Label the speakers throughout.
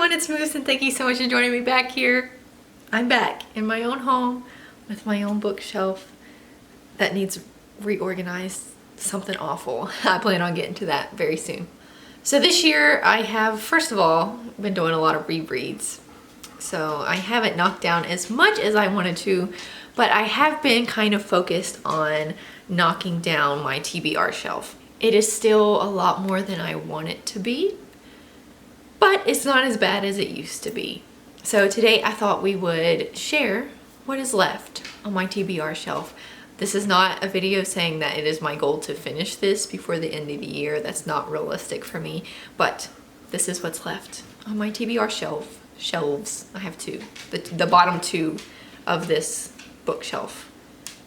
Speaker 1: everyone, it's Moose and thank you so much for joining me back here. I'm back in my own home with my own bookshelf that needs reorganized. Something awful. I plan on getting to that very soon. So this year I have, first of all, been doing a lot of rereads. So I haven't knocked down as much as I wanted to, but I have been kind of focused on knocking down my TBR shelf. It is still a lot more than I want it to be, but it's not as bad as it used to be. So today I thought we would share what is left on my TBR shelf. This is not a video saying that it is my goal to finish this before the end of the year. That's not realistic for me, but this is what's left on my TBR shelves. I have two. The bottom two of this bookshelf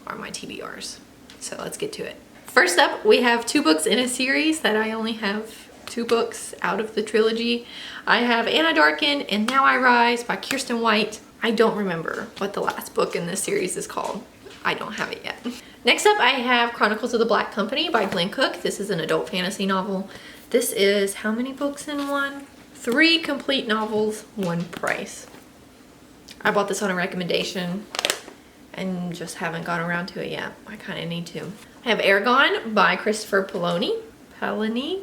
Speaker 1: are my TBRs. So let's get to it. First up, we have two books in a series that I only have two books out of the trilogy. I have Anna Darken and Now I Rise by Kirsten White. I don't remember what the last book in this series is called. I don't have it yet. Next up, I have Chronicles of the Black Company by Glenn Cook. This is an adult fantasy novel. This is how many books in one? 3 complete novels, one price. I bought this on a recommendation and just haven't gone around to it yet. I kind of need to. I have Eragon by Christopher Paolini. Paolini?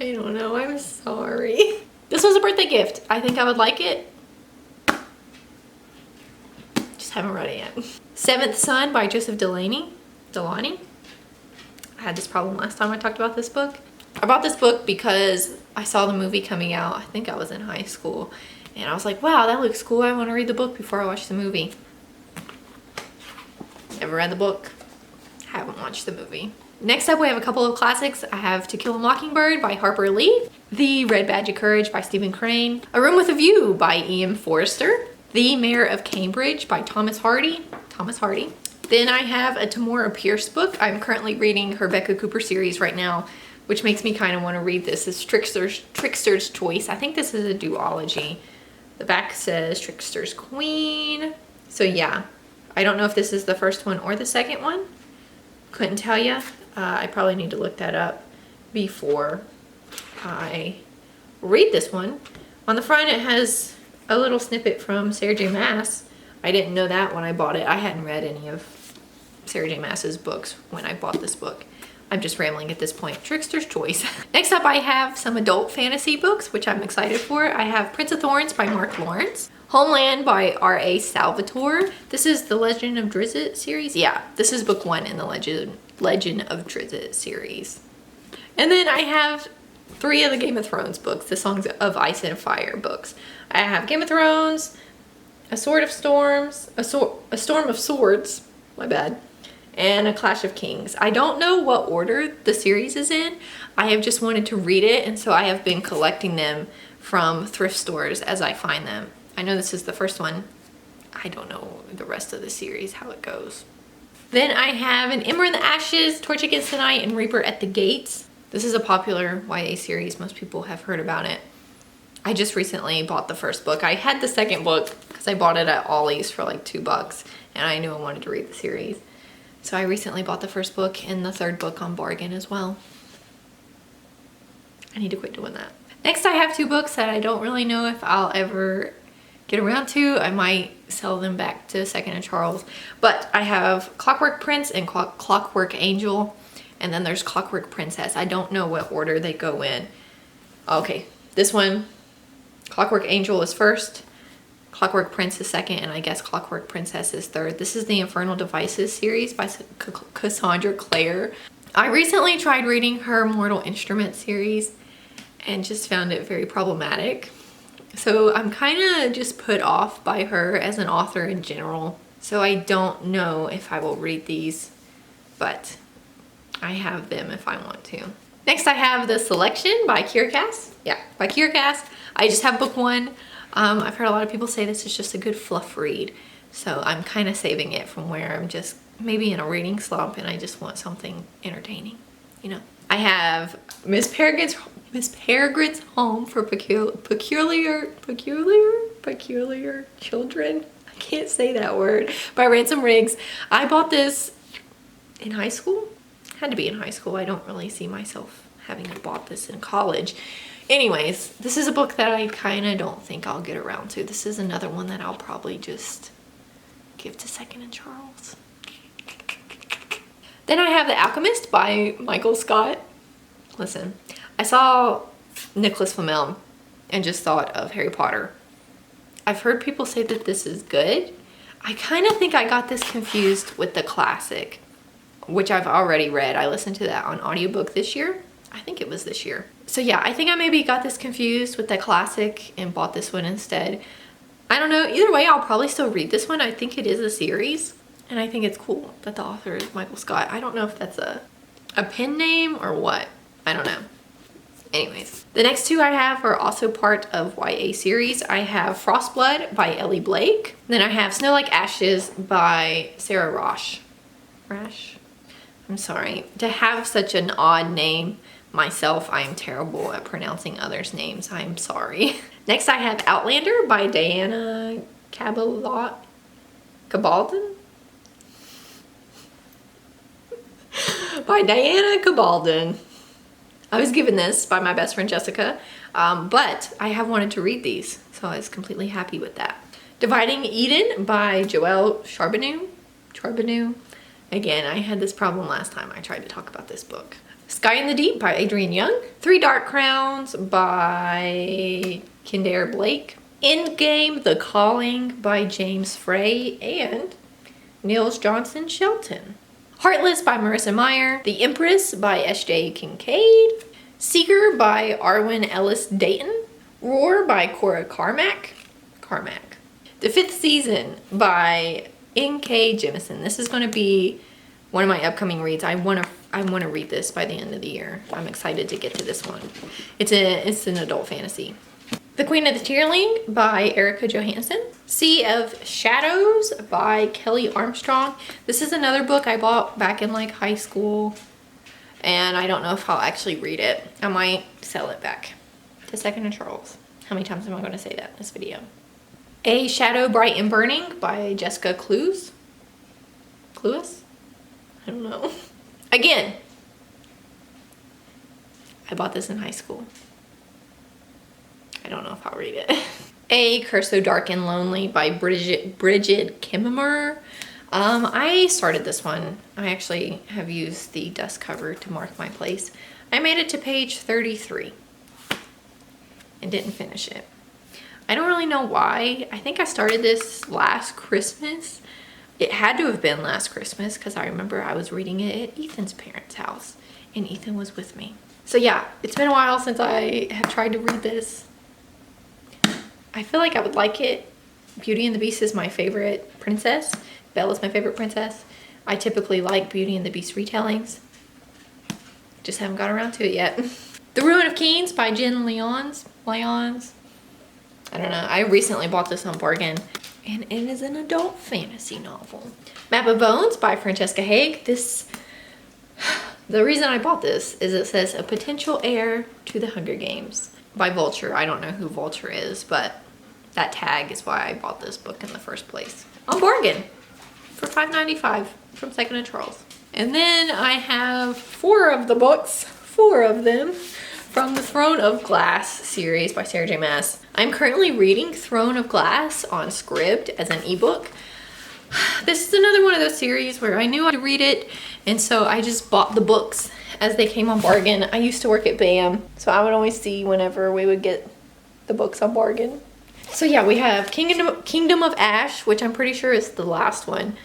Speaker 1: I don't know, I'm sorry. This was a birthday gift. I think I would like it. Just haven't read it yet. Seventh Son by Joseph Delaney. I had this problem last time I talked about this book. I bought this book because I saw the movie coming out. I think I was in high school. And I was like, wow, that looks cool. I want to read the book before I watch the movie. Never read the book. Haven't watched the movie. Next up, we have a couple of classics. I have To Kill a Mockingbird by Harper Lee, The Red Badge of Courage by Stephen Crane, A Room with a View by E.M. Forster, The Mayor of Cambridge by Thomas Hardy. Then I have a Tamora Pierce book. I'm currently reading her Becca Cooper series right now, which makes me kind of want to read this. It's Trickster's Choice. I think this is a duology. The back says Trickster's Queen. So yeah, I don't know if this is the first one or the second one. Couldn't tell you. I probably need to look that up before I read this one. On the front it has a little snippet from Sarah J. Maas. I didn't know that when I bought it. I hadn't read any of Sarah J. Maas's books when I bought this book. I'm just rambling at this point. Trickster's Choice. Next up, I have some adult fantasy books, which I'm excited for. I have Prince of Thorns by Mark Lawrence, Homeland by R.A. Salvatore. This is the Legend of Drizzt series. Yeah, this is book 1 in the Legend of Drizzt series. And then I have 3 of the Game of Thrones books, the Songs of Ice and Fire books. I have Game of Thrones, A Storm of Swords, my bad, and A Clash of Kings. I don't know what order the series is in. I have just wanted to read it, and so I have been collecting them from thrift stores as I find them. I know this is the first one. I don't know the rest of the series, how it goes. Then I have An Ember in the Ashes, Torch Against the Night, and Reaper at the Gates. This is a popular YA series. Most people have heard about it. I just recently bought the first book. I had the second book because I bought it at Ollie's for like $2 and I knew I wanted to read the series. So I recently bought the first book and the third book on bargain as well. I need to quit doing that. Next I have 2 books that I don't really know if I'll ever get around to. I might sell them back to Second and Charles. But I have Clockwork Prince and Clockwork Angel. And then there's Clockwork Princess. I don't know what order they go in. Okay, this one, Clockwork Angel is first, Clockwork Prince is second, and I guess Clockwork Princess is third. This is the Infernal Devices series by Cassandra Clare. I recently tried reading her Mortal Instruments series and just found it very problematic. So I'm kind of just put off by her as an author in general. So I don't know if I will read these, but I have them if I want to. Next I have The Selection by Kiercast. Yeah, by Kiercast. I just have book 1. I've heard a lot of people say this is just a good fluff read. So I'm kind of saving it from where I'm just maybe in a reading slump and I just want something entertaining, you know. I have Miss Peregrine's Home for Peculiar Children. I can't say that word. By Ransom Riggs. I bought this in high school. Had to be in high school. I don't really see myself having bought this in college. Anyways, this is a book that I kind of don't think I'll get around to. This is another one that I'll probably just give to Second and Charles. Then I have The Alchemist by Michael Scott. Listen, I saw Nicholas Flamel and just thought of Harry Potter. I've heard people say that this is good. I kind of think I got this confused with the classic, which I've already read. I listened to that on audiobook this year. I think it was this year. So yeah, I think I maybe got this confused with the classic and bought this one instead. I don't know. Either way, I'll probably still read this one. I think it is a series, and I think it's cool that the author is Michael Scott. I don't know if that's a pen name or what. I don't know. Anyways, the next two I have are also part of YA series. I have Frostblood by Ellie Blake. Then I have Snow Like Ashes by Sarah Rosh. I'm sorry. To have such an odd name myself, I am terrible at pronouncing others' names. I'm sorry. Next I have Outlander by Diana Cabaldon? By Diana Cabaldon. I was given this by my best friend Jessica, but I have wanted to read these, so I was completely happy with that. Dividing Eden by Joelle Charbonneau. Again, I had this problem last time I tried to talk about this book. Sky in the Deep by Adrienne Young. Three Dark Crowns by Kendare Blake. Endgame The Calling by James Frey and Niels Johnson Shelton. Heartless by Marissa Meyer. The Empress by S.J. Kincaid. Seeker by Arwen Ellis Dayton. Roar by Cora Carmack. The Fifth Season by N.K. Jemisin. This is going to be one of my upcoming reads. I want to read this by the end of the year. I'm excited to get to this one. It's an adult fantasy. The Queen of the Tearling by Erica Johansson. Sea of Shadows by Kelly Armstrong. This is another book I bought back in like high school, and I don't know if I'll actually read it. I might sell it back to Second and Charles. How many times am I going to say that in this video? A Shadow Bright and Burning by Jessica Clues? I don't know. Again, I bought this in high school. I don't know if I'll read it. A Curse So Dark and Lonely by Bridget Kimmerer. I started this one. I actually have used the dust cover to mark my place. I made it to page 33 and didn't finish it. I don't really know why. I think I started this last Christmas. It had to have been last Christmas because I remember I was reading it at Ethan's parents' house and Ethan was with me. So yeah, it's been a while since I have tried to read this. I feel like I would like it. Beauty and the Beast is my favorite princess. Bella's my favorite princess. I typically like Beauty and the Beast retellings. Just haven't got around to it yet. The Ruin of Kings by Jen Lyons. I don't know. I recently bought this on bargain, and it is an adult fantasy novel. Map of Bones by Francesca Haig. The reason I bought this is it says a potential heir to the Hunger Games by Vulture. I don't know who Vulture is, but that tag is why I bought this book in the first place. On bargain for $5.95 from Second and Charles. And then I have four of them from the Throne of Glass series by Sarah J. Maas. I'm currently reading Throne of Glass on Scribd as an ebook. This is another one of those series where I knew I'd read it, and so I just bought the books as they came on bargain. I used to work at BAM, so I would always see whenever we would get the books on bargain. So yeah, we have Kingdom of Ash, which I'm pretty sure is the last one.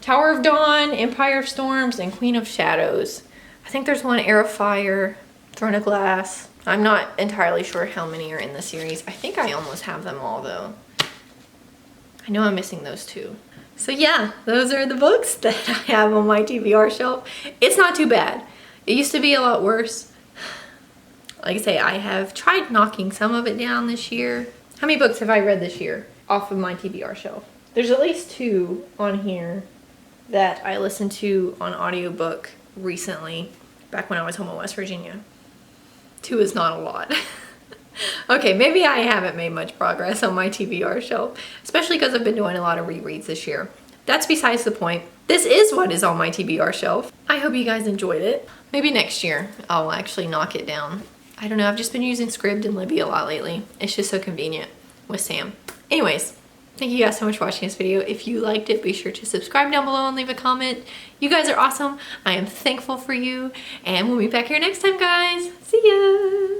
Speaker 1: Tower of Dawn, Empire of Storms, and Queen of Shadows. I think there's one Heir of Fire, Throne of Glass. I'm not entirely sure how many are in the series. I think I almost have them all though. I know I'm missing those two. So yeah, those are the books that I have on my TBR shelf. It's not too bad. It used to be a lot worse. Like I say, I have tried knocking some of it down this year. How many books have I read this year off of my TBR shelf? There's at least two on here that I listened to on audiobook recently, back when I was home in West Virginia. 2 is not a lot. Okay, maybe I haven't made much progress on my TBR shelf, especially because I've been doing a lot of rereads this year. That's besides the point. This is what is on my TBR shelf. I hope you guys enjoyed it. Maybe next year I'll actually knock it down I don't know, I've just been using Scribd and Libby a lot lately. It's just so convenient with Sam. Anyways, thank you guys so much for watching this video. If you liked it, be sure to subscribe down below and leave a comment. You guys are awesome. I am thankful for you. And we'll be back here next time, guys. See ya.